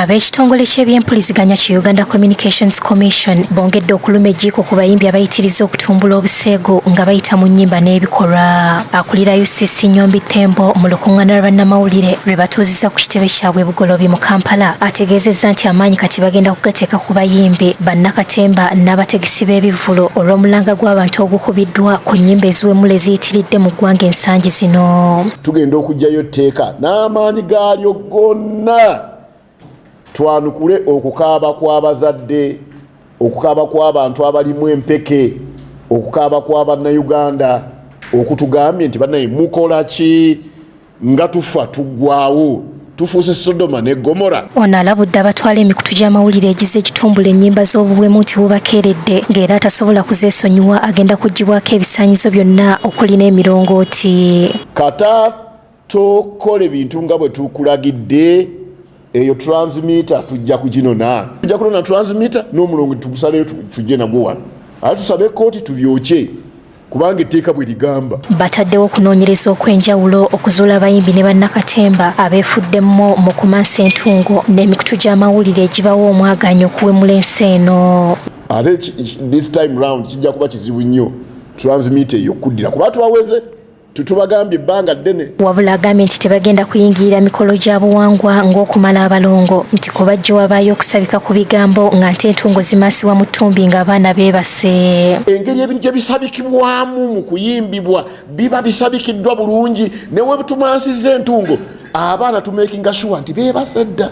Ekitongole kyebyempuliziganya ki Uganda Communications Commission bongedde okuluma ejjiiko ku bayimbi abayitiriza okutumbula obuseegu nga bayita mu nnyimba n'ebikolwa. Akulira UCC Nnyombi-Tembo mu lukungaana lwa bannamawulire lwe batuuziza ku kitebe kyabwe Bugoloobi mu Kampala ategeezezza nti amaanyi kati bagenda kugateeka ku bayimbi, bannakatemba n'abategesi b'ebivulu olw'omulanga gw'abantu ogukubiddwa ku nnyimba eziwemula eziyitiridde mu ggwanga ensangi zino. Tugenda okuggyayo tteeka n'amaanyi gaalyo gonna twanukule okukaaba kw'abazadde, okukaaba kw'abantu abalimu empeke, okukaaba kw'abannayuganda okutugambye nti bannaye mukola ki nga tufa tuggwaawo tufuuse Sodoma ne Gomora. Ono alabudde abatwala emikutu gy'amawulire egize ekitumbula ennyimba z'obuwemu nti bubakeeredde ng'era atasobola kuzeesonyiwa agenda kuggyibwako ebisaanyizo byonna okuli n'emirongooti. Kata tokole bintu nga bwe tukulagidde eyo transmitter tujja kuginona. Tujja kunona transmitter n'omulongo tugusaleyo tujje nagwo wano. Ate tusabe kooti tubyokye kubanga etteeka bwe ligamba. Bataddewo okunoonyereza okw'enjawulo okuzuula abayimbi ne bannakatemba abeefuddemu mu kumansa entungo n'emikutu gy'amawulire egibawa omwaganyo okuwemula ensi eno. Ate this time round kijja kuba kizibu nnyo transmitter eyo okuddira kuba tubaweze tutubagambye ebbanga ddene. Wabula agambye nti tebagenda kuyingirira mikolo gya buwangwa ng'okumala abalongo nti kubajja wabaayo okusabika ku bigambo nga nte entungo zimaasibwa mu ttumbi ng'abaana beebase. Engeri ebintu gye bisabikibwamu mu kuyimbibwa biba bisabikiddwa bulungi ne we tumansizza entungo abaana tumakinga sure nti beebase dda.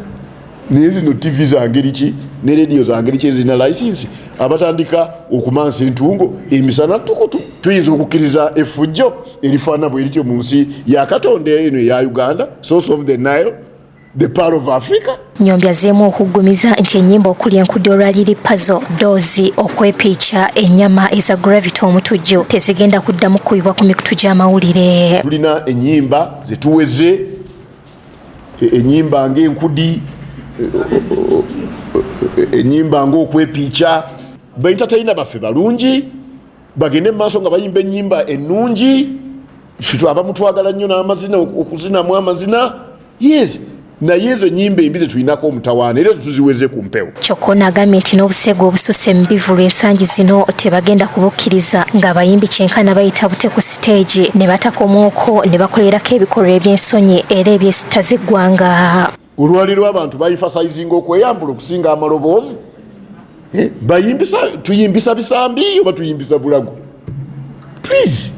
Naye zino TV za ngeri ki ne rediyo za ngeri ki ezirina layisinsi abatandika okumansa entungo emisana tukutu. Tuyinza okukkiriza effujjo erifaana bwe erityo mu nsi ya Katonda eno eya Uganda, source of the Nile, the pearl of Africa. Nnyombi azzeemu okuggumiza nti ennyimba okuli enkudde olwaliri puzzle, doozi, okwepiica, ennyama eza gravity omutujjo tezigenda kuddamu kukubibwa ku mikutu gy'amawulire. Tulina ennyimba ze tuweze, ennyimba ng'enkudi, ennyimba ng'okwepiica. Baentertainer baffe balungi bagende maaso nga bayimba ennyimba ennungi. Ffe abamu twagala nnyo n'amazina okuzinamu amazina. Yes, naye ezo ennyimba embi ze tulinako omutawaana era tuziweze ku mpewo. Kyokka ono agambye nti n'obuseegu obususse mu bivulu ensangi zino tebagenda kubukkiriza ng'abayimbi kyenkana bayita bute ku siteegi ne batakomwoko ne bakolerako ebikolwa eby'ensonyi era ebyesittaza eggwanga. Olwaliro abantu bayifasayizinga okweyambula okusinga amaloboozi. Tuyimbisa bisambi oba tuyimbisa bulago. Please,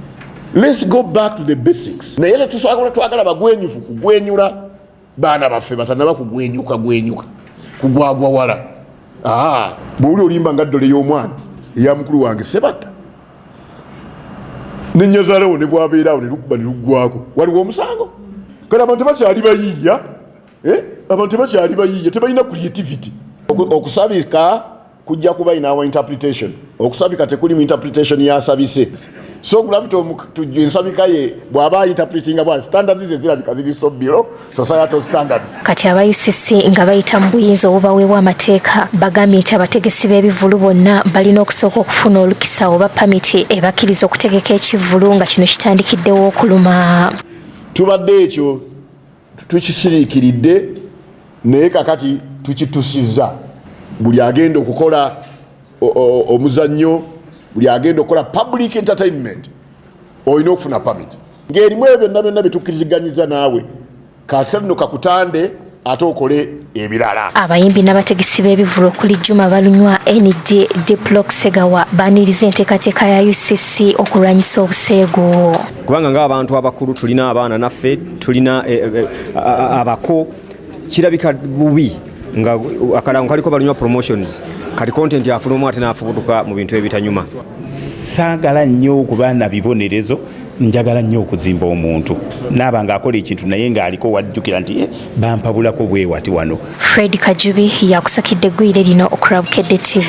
let's go back to the basics. Naye era twagala bagwenyufu kugwenyula baana baffe batanaba kugwenyuka kugwagwa wala. Bw'oli olimba nga ddole y'omwana eya mukulu wange Sebatta nenyazaalawo ne bwabeerawo ne lukuba ne luggwako waliwo omusango. Kale abantu tebakyali bayiiya, abantu tebakyali bayiiya, tebalina creativity. Okusabika kujja kuba in our interpretation. Okusabika tekulimu interpretation yasabise. So gravito ensabika ye bw'aba interpretinga bwa standards ezirabika ziri so below societal standards. Kati aba UCC nga bayita mu buyinza obubaweebwa amateeka bagambye nti abategesi b'ebivulu bonna balina okusooka okufuna olukisa oba pamiti ebakkiriza okutegeka ekivulu nga kino kitandikiddewo okuluma. Tubadde ekyo tukisiriikiridde naye kakati tukitusizza. Buli agenda okukola omuzannyo, buli agenda okukola public entertainment olina okufuna permit. Ng'erimu ebyo byonna bitukkiriziganyizza naawe kati kano kakutande ate okole ebirala. Abayimbi n'abategesi b'ebivulu okuli Juma Balunywa, ND, Diplock Segawa baaniriza enteekateeka ya UCC okulwanyisa obuseegu. Kubanga ng'abantu abakulu tulina abaana naffe tulina abako kirabika bubi nga akalango kaliko Balunywa promotions kati content afuna omwe ate n'afubutuka mu bintu ebitanyuma. Saagala nnyo okuba na bibonerezo, njagala nnyo okuzimba omuntu naaba ng'akola ekintu naye ng'aliko wajjukira nti bampabulako bwe wati wano. Fred Kajubi yakusakidde eggwire lino Okulwanyisa TV.